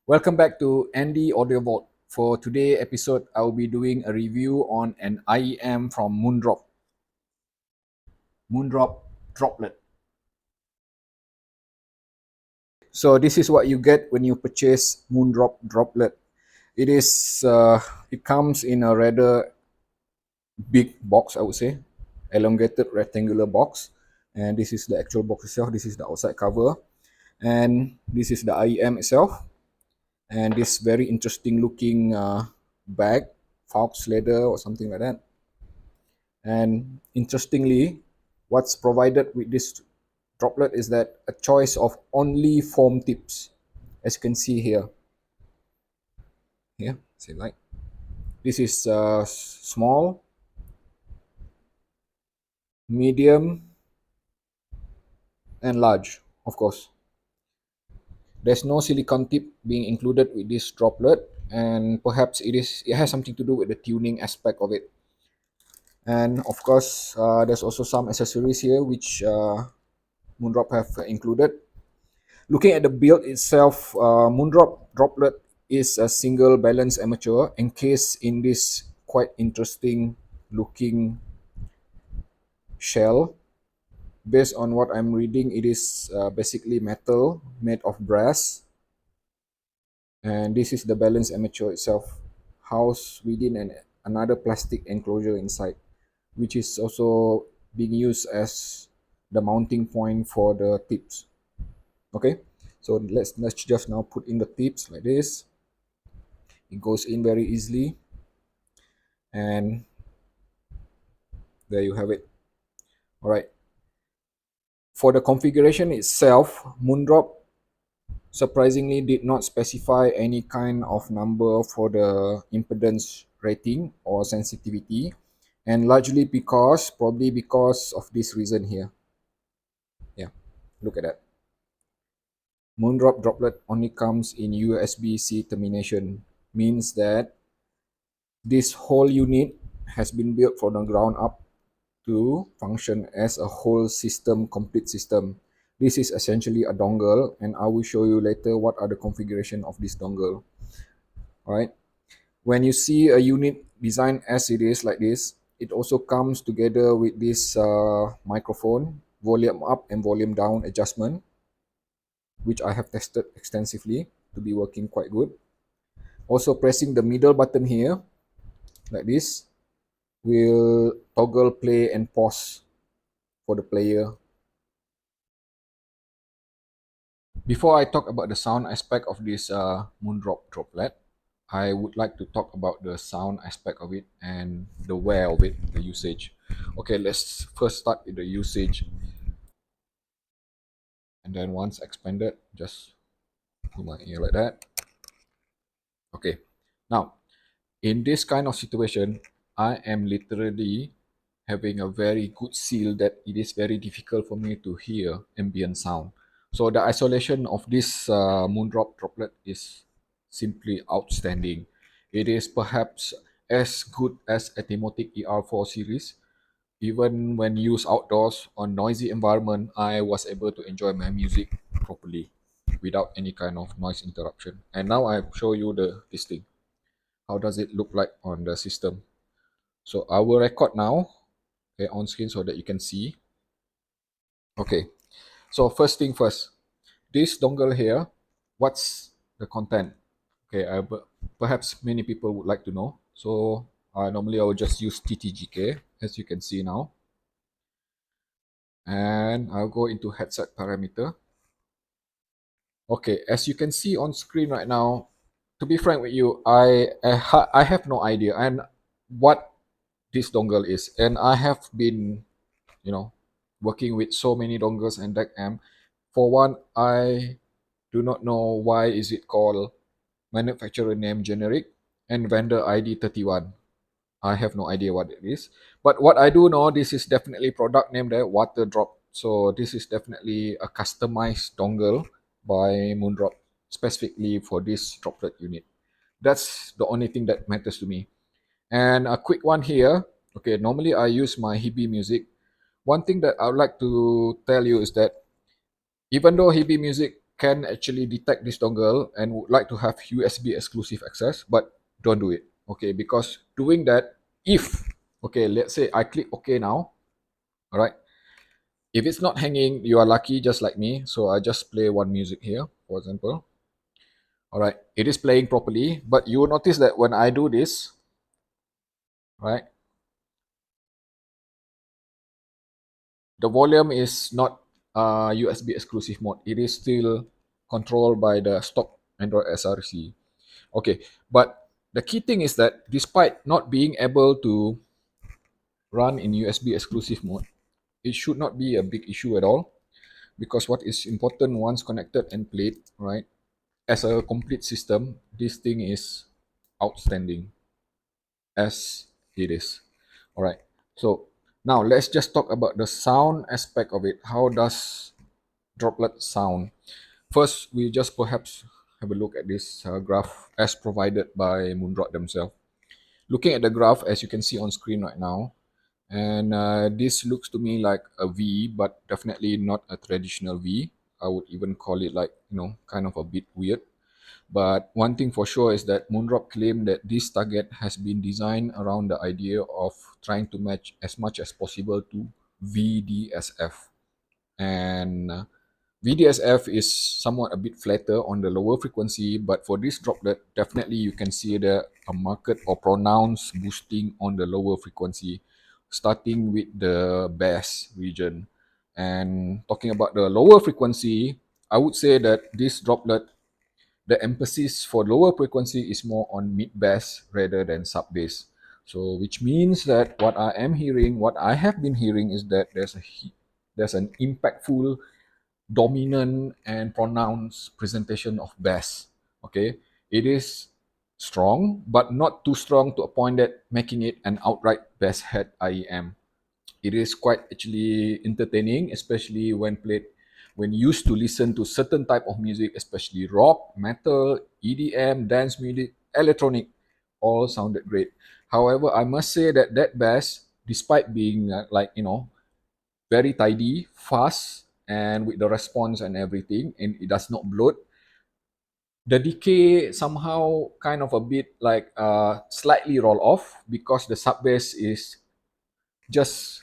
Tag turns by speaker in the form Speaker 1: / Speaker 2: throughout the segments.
Speaker 1: Welcome back to Andy Audio Vault. For today's episode, I will be doing a review on an IEM from Moondrop Droplet. So this is what you get when you purchase Moondrop Droplet. It comes in a rather big box, I would say, elongated rectangular box, and this is the actual box itself. This is the outside cover, and this is the IEM itself. And this very interesting looking bag, fox leather or something like that. And interestingly, what's provided with this droplet is that a choice of only foam tips, as you can see here. Here, see, like this is small, medium, and large, of course. There's no silicone tip being included with this droplet, and perhaps it has something to do with the tuning aspect of it. And of course, there's also some accessories here which Moondrop have included. Looking at the build itself, Moondrop Droplet is a single balance amateur encased in this quite interesting looking shell. Based on what I'm reading, it is basically metal made of brass. And this is the balance amateur itself, housed within another plastic enclosure inside, which is also being used as the mounting point for the tips. Okay, so let's just now put in the tips like this. It goes in very easily, and there you have it. All right, for the configuration itself, Moondrop surprisingly did not specify any kind of number for the impedance rating or sensitivity, and largely probably because of this reason here. Yeah, look at that. Moondrop Droplet only comes in USB-C termination, means that this whole unit has been built from the ground up to function as a whole system, complete system. This is essentially a dongle, and I will show you later what are the configuration of this dongle. All right. When you see a unit designed as it is like this, it also comes together with this microphone, volume up and volume down adjustment, which I have tested extensively to be working quite good. Also, pressing the middle button here, like this, will toggle play and pause for the player. Before I talk about the sound aspect of this Moondrop Droplet, I would like to talk about the sound aspect of it and the wear of it, the usage. Okay, let's first start with the usage. And then once expanded, just put my ear like that. Okay, now in this kind of situation, I am literally having a very good seal that it is very difficult for me to hear ambient sound. So the isolation of this Moondrop Droplet is simply outstanding. It is perhaps as good as a Timotic ER4 series. Even when used outdoors on noisy environment, I was able to enjoy my music properly without any kind of noise interruption. And now I show you this thing. How does it look like on the system? So I will record now, okay, on screen so that you can see. Okay, so first thing first, this dongle here, what's the content? Okay, perhaps many people would like to know. So normally I will just use TTGK, as you can see now. And I'll go into headset parameter. Okay, as you can see on screen right now, to be frank with you, I have no idea and what this dongle is, and I have been, working with so many dongles and DAC amp. For one, I do not know why is it called manufacturer name generic and vendor ID 31. I have no idea what it is. But what I do know, this is definitely product name there, Water Drop. So this is definitely a customized dongle by Moondrop specifically for this droplet unit. That's the only thing that matters to me. And a quick one here. Okay, normally I use my Hibi music. One thing that I would like to tell you is that even though Hibi music can actually detect this dongle and would like to have USB exclusive access, but don't do it. Okay, because doing that, if, okay, let's say I click OK now, all right. If it's not hanging, you are lucky just like me. So I just play one music here, for example. All right, it is playing properly, but you will notice that when I do this, right, the volume is not USB exclusive mode. It is still controlled by the stock Android SRC. Okay, but the key thing is that despite not being able to run in USB exclusive mode, it should not be a big issue at all, because what is important once connected and played, right, as a complete system, this thing is outstanding as it is. All right. So now let's just talk about the sound aspect of it. How does Droplet sound? First, we just perhaps have a look at this graph as provided by Moondrop themselves. Looking at the graph, as you can see on screen right now, and this looks to me like a V, but definitely not a traditional V. I would even call it like, kind of a bit weird. But one thing for sure is that Moondrop claimed that this target has been designed around the idea of trying to match as much as possible to VDSF. And VDSF is somewhat a bit flatter on the lower frequency, but for this droplet, definitely you can see a marked or pronounced boosting on the lower frequency, starting with the bass region. And talking about the lower frequency, I would say that this droplet, the emphasis for lower frequency is more on mid bass rather than sub bass. So which means that what I am hearing, what I have been hearing, is that there's an impactful, dominant and pronounced presentation of bass. Okay, it is strong, but not too strong to a point that making it an outright bass head IEM. It is quite actually entertaining, especially when used to listen to certain type of music, especially rock, metal, EDM, dance music, electronic, all sounded great. However, I must say that bass, despite being very tidy, fast, and with the response and everything, and it does not bloat, the decay somehow kind of a bit like slightly roll off, because the sub bass is just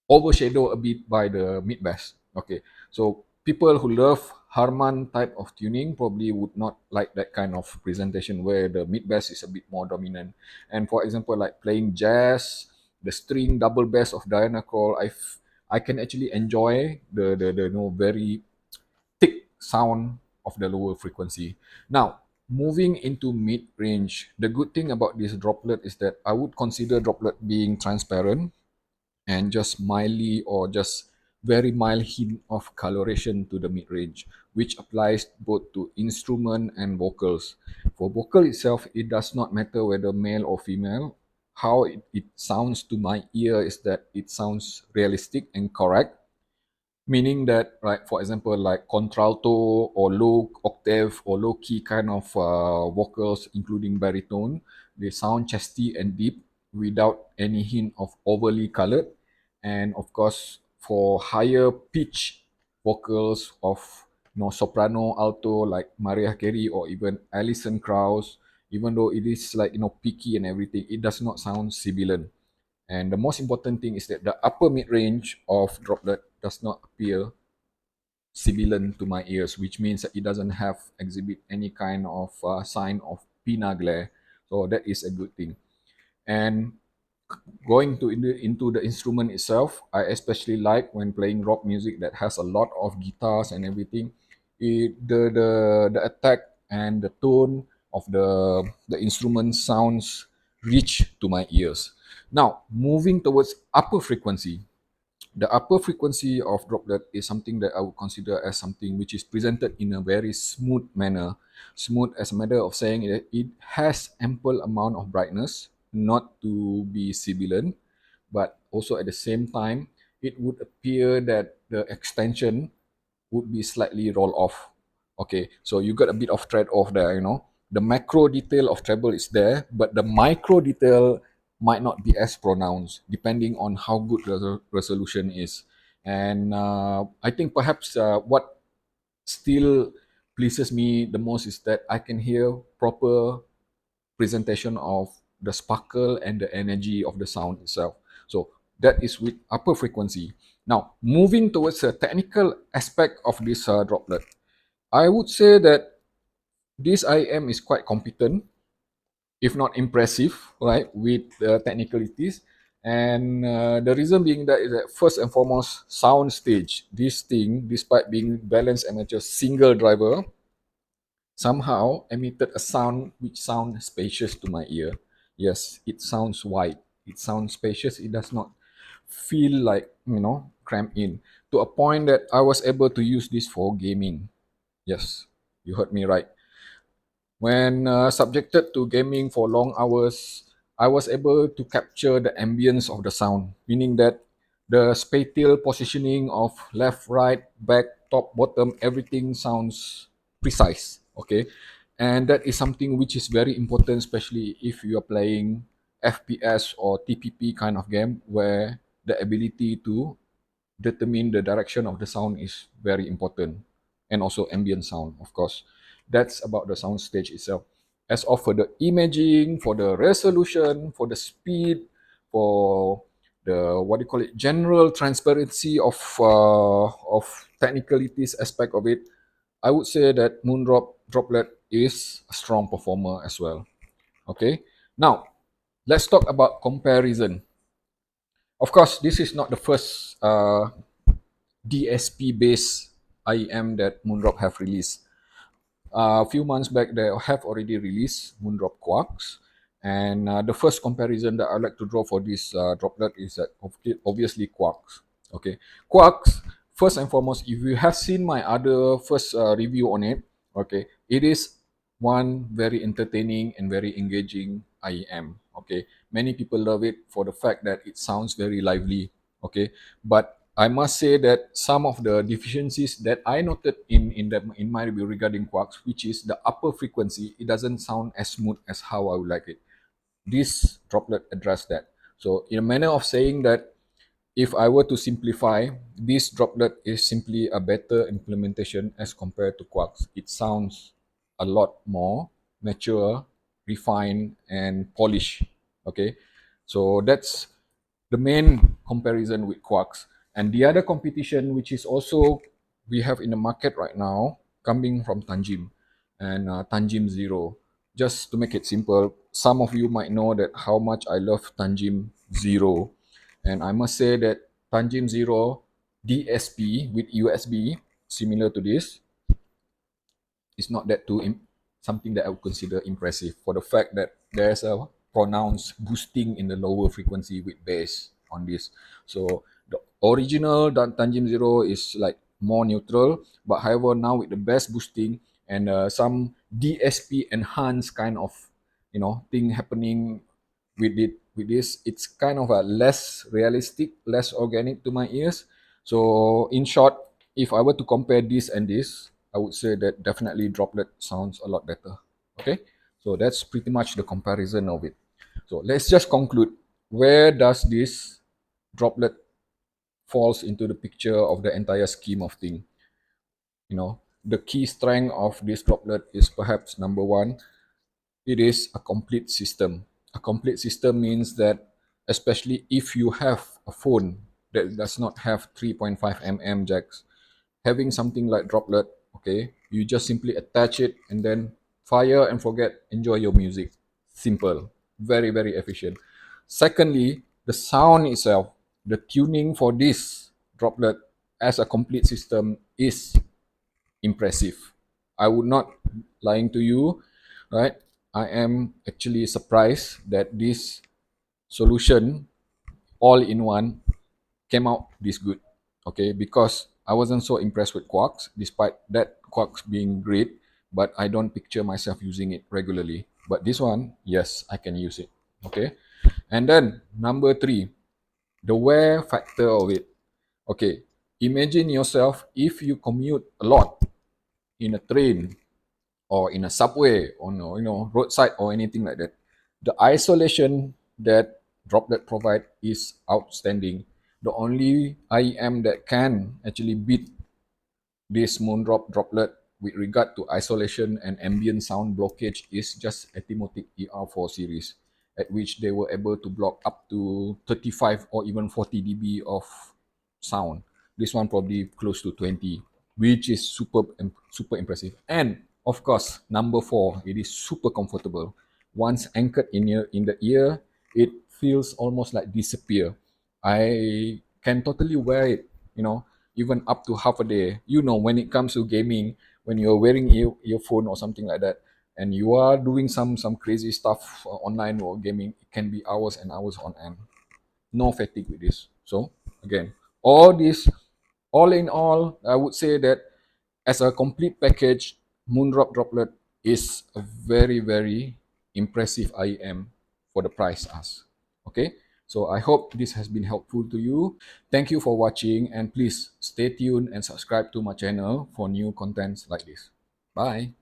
Speaker 1: overshadowed a bit by the mid bass. Okay, so people who love Harman type of tuning probably would not like that kind of presentation where the mid bass is a bit more dominant. And for example, like playing jazz, the string double bass of Diana Krall, I can actually enjoy the very thick sound of the lower frequency. Now, moving into mid range, the good thing about this droplet is that I would consider droplet being transparent and just mildly or just very mild hint of coloration to the mid range, which applies both to instrument and vocals. For vocal itself, it does not matter whether male or female. How it sounds to my ear is that it sounds realistic and correct, meaning that, right, for example, like contralto or low octave or low key kind of vocals, including baritone, they sound chesty and deep without any hint of overly colored. And of course, for higher pitch vocals of soprano, alto, like Mariah Carey or even Alison Krauss, even though it is like peaky and everything, it does not sound sibilant. And the most important thing is that the upper mid range of droplet does not appear sibilant to my ears, which means that it doesn't have exhibit any kind of sign of pinna glare. So that is a good thing. And going into the instrument itself, I especially like when playing rock music that has a lot of guitars and everything. The attack and the tone of the instrument sounds rich to my ears. Now, moving towards upper frequency, the upper frequency of droplet is something that I would consider as something which is presented in a very smooth manner. Smooth as a matter of saying that it has ample amount of brightness, not to be sibilant, but also at the same time, it would appear that the extension would be slightly roll off. Okay, so you got a bit of trade off there, The macro detail of treble is there, but the micro detail might not be as pronounced depending on how good the resolution is. And I think perhaps what still pleases me the most is that I can hear proper presentation of the sparkle and the energy of the sound itself. So that is with upper frequency. Now, moving towards a technical aspect of this droplet, I would say that this IEM is quite competent, if not impressive, right, with the technicalities. And the reason being that is that first and foremost, sound stage. This thing, despite being balanced amateur single driver, somehow emitted a sound which sounds spacious to my ear. Yes, it sounds wide. It sounds spacious. It does not feel like, cramped in. To a point that I was able to use this for gaming. Yes, you heard me right. When subjected to gaming for long hours, I was able to capture the ambience of the sound, meaning that the spatial positioning of left, right, back, top, bottom, everything sounds precise. Okay, and that is something which is very important, especially if you are playing FPS or TPP kind of game, where the ability to determine the direction of the sound is very important, and also ambient sound, of course. That's about the sound stage itself. As of for the imaging, for the resolution, for the speed, for the what do you call it, general transparency of technicalities aspect of it, I would say that Moondrop Droplet is a strong performer as well. Okay, now let's talk about comparison. Of course, this is not the first DSP based IEM that Moondrop have released. A few months back, they have already released Moondrop Quarks. And the first comparison that I'd like to draw for this droplet is that obviously Quarks. Okay, Quarks, first and foremost, if you have seen my other first review on it, okay, it is one very entertaining and very engaging IEM. Okay, many people love it for the fact that it sounds very lively. Okay, but I must say that some of the deficiencies that I noted in my review regarding Quarks, which is the upper frequency, it doesn't sound as smooth as how I would like it. This droplet addressed that. So in a manner of saying that, if I were to simplify, this droplet is simply a better implementation as compared to Quarks. It sounds a lot more mature, refined, and polished. Okay, so that's the main comparison with Quarks. And the other competition, which is also we have in the market right now, coming from Tanjim and Tanjim Zero. Just to make it simple, some of you might know that how much I love Tanjim Zero, and I must say that Tanjim Zero DSP with USB, similar to this, is not that something that I would consider impressive for the fact that there's a pronounced boosting in the lower frequency with bass on this. So the original Tanjim Zero is like more neutral, but however now with the bass boosting and some DSP enhanced kind of thing happening with this, it's kind of a less realistic, less organic to my ears. So in short, if I were to compare this and this, I would say that definitely Droplet sounds a lot better. Okay, so that's pretty much the comparison of it. So let's just conclude. Where does this Droplet falls into the picture of the entire scheme of thing? The key strength of this Droplet is perhaps number one, it is a complete system. A complete system means that, especially if you have a phone that does not have 3.5 mm jacks, having something like Droplet, okay, you just simply attach it and then fire and forget, enjoy your music. Simple, very, very efficient. Secondly, the sound itself, the tuning for this Droplet as a complete system is impressive. I would not lying to you, right? I am actually surprised that this solution, all in one, came out this good. Okay, because I wasn't so impressed with Quarks, despite that Quarks being great, but I don't picture myself using it regularly. But this one, yes, I can use it. Okay, and then number three, the wear factor of it. Okay, imagine yourself if you commute a lot in a train or in a subway or roadside or anything like that. The isolation that Droplet provide is outstanding. The only IEM that can actually beat This Moondrop Droplet with regard to isolation and ambient sound blockage is just Atmos ER4 series, at which they were able to block up to 35 or even 40 dB of sound. This one probably close to 20, which is super impressive. And of course, number 4, it is super comfortable. Once anchored in the ear, it feels almost like disappear. I can totally wear it, even up to half a day. When it comes to gaming, when you're wearing earphone or something like that, and you are doing some crazy stuff online or gaming, it can be hours and hours on end. No fatigue with this. So again, all in all, I would say that as a complete package, Moondrop Droplet is a very, very impressive IEM for the price asked. Okay, so I hope this has been helpful to you. Thank you for watching, and please stay tuned and subscribe to my channel for new contents like this. Bye.